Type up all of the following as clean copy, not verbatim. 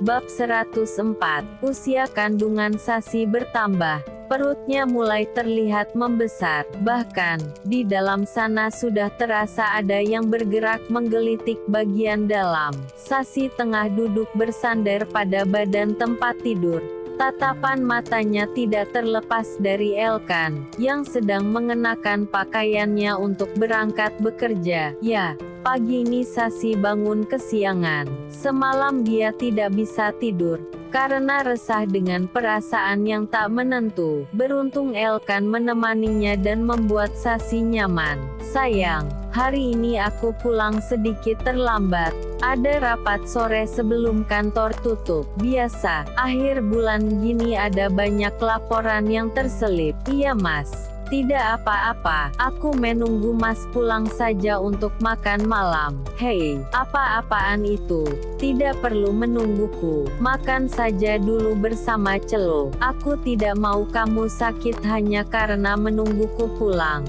Bab 104. Usia kandungan Sasi bertambah. Perutnya mulai terlihat membesar, bahkan, di dalam sana sudah terasa ada yang bergerak menggelitik bagian dalam. Sasi tengah duduk bersandar pada badan tempat tidur. Tatapan matanya tidak terlepas dari Elkan, yang sedang mengenakan pakaiannya untuk berangkat bekerja. Ya, pagi ini Sasi bangun kesiangan. Semalam dia tidak bisa tidur karena resah dengan perasaan yang tak menentu. Beruntung Elkan menemaninya dan membuat Sasi nyaman. Sayang, hari ini aku pulang sedikit terlambat. Ada rapat sore sebelum kantor tutup. Biasa, akhir bulan gini ada banyak laporan yang terselip. Iya mas. Tidak apa-apa, aku menunggu mas pulang saja untuk makan malam. Hei, apa-apaan itu? Tidak perlu menungguku. Makan saja dulu bersama Celo. Aku tidak mau kamu sakit hanya karena menungguku pulang.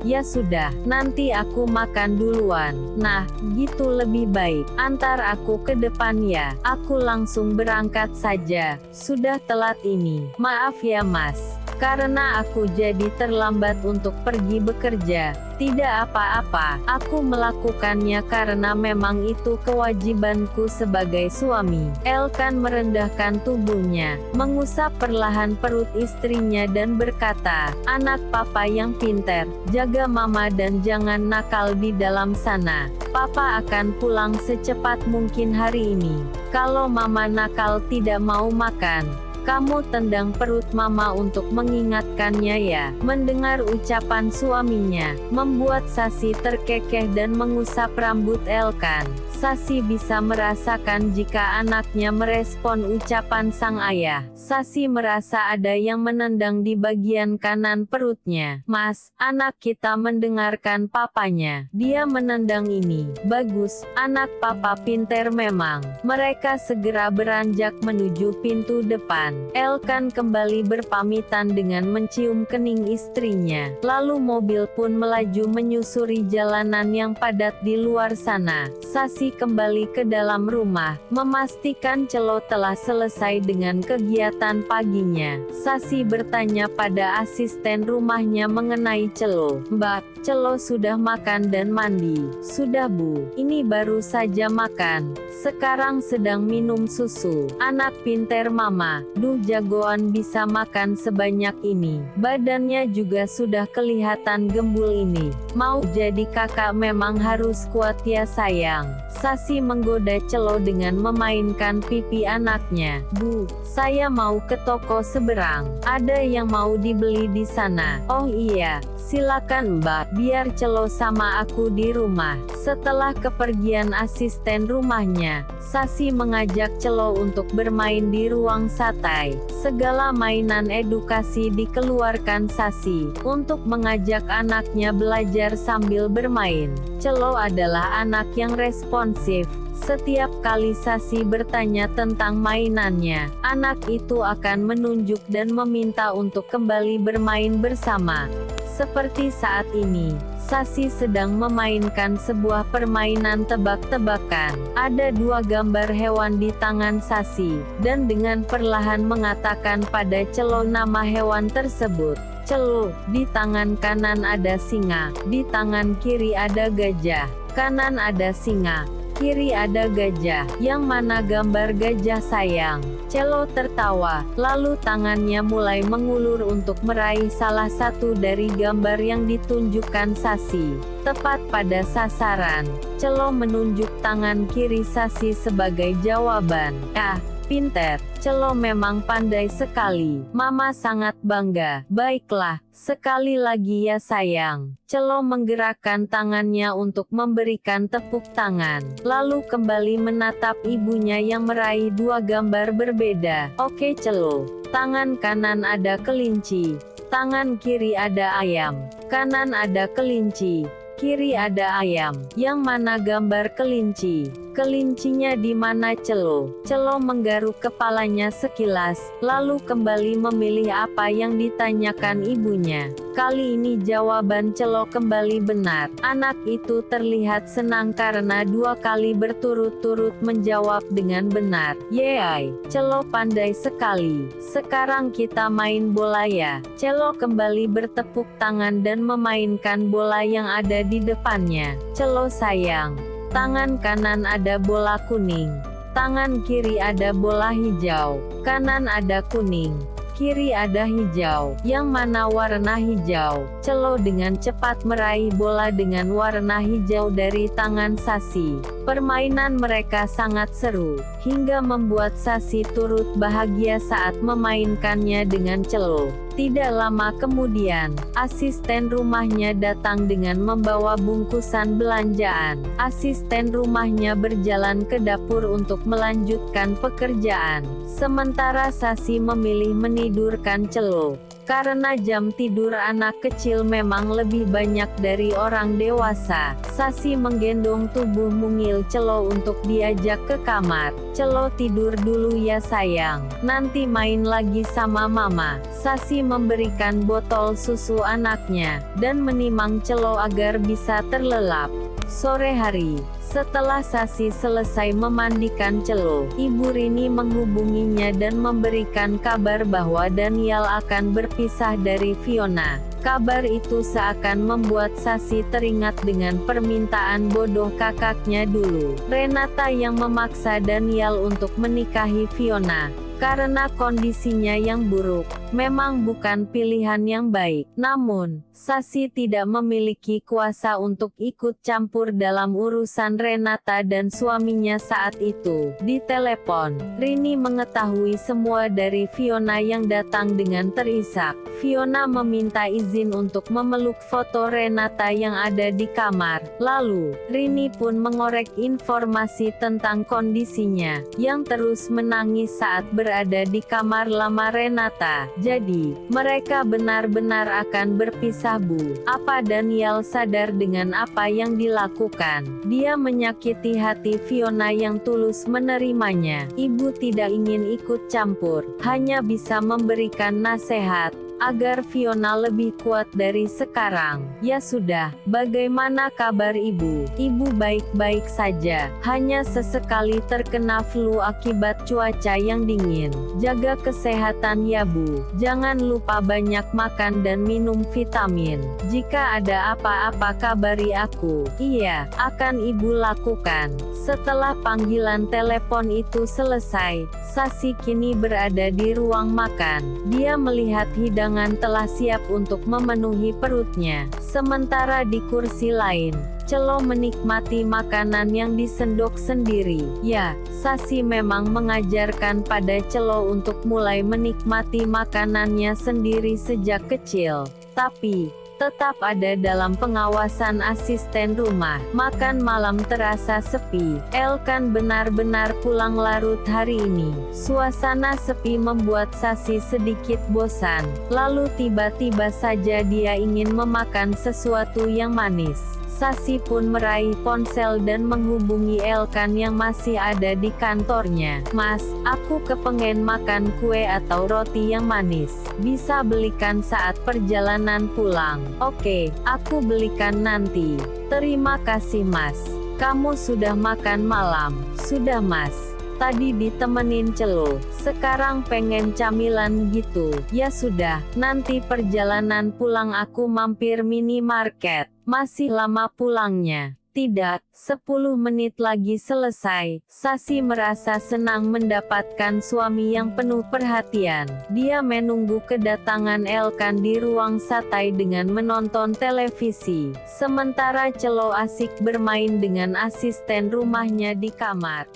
Ya sudah, nanti aku makan duluan. Nah, gitu lebih baik. Antar aku ke depan ya. Aku langsung berangkat saja. Sudah telat ini. Maaf ya mas. Karena aku jadi terlambat untuk pergi bekerja. Tidak apa-apa, aku melakukannya karena memang itu kewajibanku sebagai suami. Elkan merendahkan tubuhnya, mengusap perlahan perut istrinya dan berkata, anak papa yang pintar, jaga mama dan jangan nakal di dalam sana. Papa akan pulang secepat mungkin hari ini. Kalau mama nakal tidak mau makan, kamu tendang perut mama untuk mengingatkannya ya. Mendengar ucapan suaminya, membuat Sasi terkekeh dan mengusap rambut Elkan. Sasi bisa merasakan jika anaknya merespon ucapan sang ayah. Sasi merasa ada yang menendang di bagian kanan perutnya. Mas, anak kita mendengarkan papanya. Dia menendang ini. Bagus, anak papa pinter memang. Mereka segera beranjak menuju pintu depan. Elkan kembali berpamitan dengan mencium kening istrinya. Lalu mobil pun melaju menyusuri jalanan yang padat di luar sana. Sasi kembali ke dalam rumah, memastikan Celo telah selesai dengan kegiatan paginya. Sasi bertanya pada asisten rumahnya mengenai Celo. Mbak, Celo sudah makan dan mandi. Sudah bu, ini baru saja makan. Sekarang sedang minum susu. Anak pinter mama. Duh jagoan bisa makan sebanyak ini. Badannya juga sudah kelihatan gembul ini. Mau jadi kakak memang harus kuat ya sayang. Sasi menggoda Celo dengan memainkan pipi anaknya. Bu, saya mau ke toko seberang. Ada yang mau dibeli di sana. Oh iya, silakan mbak. Biar Celo sama aku di rumah. Setelah kepergian asisten rumahnya, Sasi mengajak Celo untuk bermain di ruang satai. Segala mainan edukasi dikeluarkan Sasi, untuk mengajak anaknya belajar sambil bermain. Celo adalah anak yang responsif. Setiap kali Sasi bertanya tentang mainannya, anak itu akan menunjuk dan meminta untuk kembali bermain bersama. Seperti saat ini, Sasi sedang memainkan sebuah permainan tebak-tebakan. Ada dua gambar hewan di tangan Sasi, dan dengan perlahan mengatakan pada Celo nama hewan tersebut. Celo, di tangan kanan ada singa, di tangan kiri ada gajah. Kanan ada singa, kiri ada gajah. Yang mana gambar gajah sayang? Celo tertawa, lalu tangannya mulai mengulur untuk meraih salah satu dari gambar yang ditunjukkan Sasi. Tepat pada sasaran. Celo menunjuk tangan kiri Sasi sebagai jawaban. Pinter, Celo memang pandai sekali. Mama sangat bangga. Baiklah, sekali lagi ya sayang. Celo menggerakkan tangannya untuk memberikan tepuk tangan. Lalu kembali menatap ibunya yang meraih dua gambar berbeda. Oke Celo. Tangan kanan ada kelinci. Tangan kiri ada ayam. Kanan ada kelinci. Kiri ada ayam. Yang mana gambar kelinci? Kelincinya di mana Celo? Celo menggaruk kepalanya sekilas, lalu kembali memilih apa yang ditanyakan ibunya. Kali ini jawaban Celo kembali benar. Anak itu terlihat senang karena 2 kali berturut-turut menjawab dengan benar. Yeay, Celo pandai sekali. Sekarang kita main bola ya. Celo kembali bertepuk tangan dan memainkan bola yang ada di depannya. Celo sayang, tangan kanan ada bola kuning. Tangan kiri ada bola hijau. Kanan ada kuning. Kiri ada hijau. Yang mana warna hijau? Celo dengan cepat meraih bola dengan warna hijau dari tangan Sasi. Permainan mereka sangat seru, hingga membuat Sasi turut bahagia saat memainkannya dengan Celo. Tidak lama kemudian, asisten rumahnya datang dengan membawa bungkusan belanjaan. Asisten rumahnya berjalan ke dapur untuk melanjutkan pekerjaan. Sementara Sasi memilih menidurkan Celo. Karena jam tidur anak kecil memang lebih banyak dari orang dewasa, Sasi menggendong tubuh mungil Celo untuk diajak ke kamar. Celo tidur dulu ya sayang, nanti main lagi sama mama. Sasi memberikan botol susu anaknya, dan menimang Celo agar bisa terlelap. Sore hari, setelah Sasi selesai memandikan Celo, Ibu Rini menghubunginya dan memberikan kabar bahwa Daniel akan berpisah dari Fiona. Kabar itu seakan membuat Sasi teringat dengan permintaan bodoh kakaknya dulu, Renata yang memaksa Daniel untuk menikahi Fiona. Karena kondisinya yang buruk, memang bukan pilihan yang baik. Namun, Sasi tidak memiliki kuasa untuk ikut campur dalam urusan Renata dan suaminya saat itu. Di telepon, Rini mengetahui semua dari Fiona yang datang dengan terisak. Fiona meminta izin untuk memeluk foto Renata yang ada di kamar. Lalu, Rini pun mengorek informasi tentang kondisinya, yang terus menangis saat berada di kamar lama Renata. Jadi, mereka benar-benar akan berpisah Bu. Apa Daniel sadar dengan apa yang dilakukan? Dia menyakiti hati Fiona yang tulus menerimanya. Ibu tidak ingin ikut campur, hanya bisa memberikan nasihat agar Fiona lebih kuat dari sekarang. Ya sudah, bagaimana kabar ibu? Ibu baik-baik saja, hanya sesekali terkena flu akibat cuaca yang dingin. Jaga kesehatan ya Bu. Jangan lupa banyak makan dan minum vitamin. Jika ada apa-apa kabari aku. Iya, akan ibu lakukan. Setelah panggilan telepon itu selesai, Sasi kini berada di ruang makan. Dia melihat hidangan telah siap untuk memenuhi perutnya. Sementara di kursi lain, Celo menikmati makanan yang disendok sendiri. Ya, Sasi memang mengajarkan pada Celo untuk mulai menikmati makanannya sendiri sejak kecil. Tapi, tetap ada dalam pengawasan asisten rumah. Makan malam terasa sepi. Elkan benar-benar pulang larut hari ini. Suasana sepi membuat Sasi sedikit bosan. Lalu tiba-tiba saja dia ingin memakan sesuatu yang manis. Sasi pun meraih ponsel dan menghubungi Elkan yang masih ada di kantornya. Mas, aku kepengen makan kue atau roti yang manis. Bisa belikan saat perjalanan pulang. Oke, aku belikan nanti. Terima kasih mas. Kamu sudah makan malam? Sudah mas. Tadi ditemenin Celo, sekarang pengen camilan gitu. Ya sudah, nanti perjalanan pulang aku mampir minimarket. Masih lama pulangnya? Tidak, 10 menit lagi selesai. Sasi merasa senang mendapatkan suami yang penuh perhatian. Dia menunggu kedatangan Elkan di ruang santai dengan menonton televisi. Sementara Celo asik bermain dengan asisten rumahnya di kamar.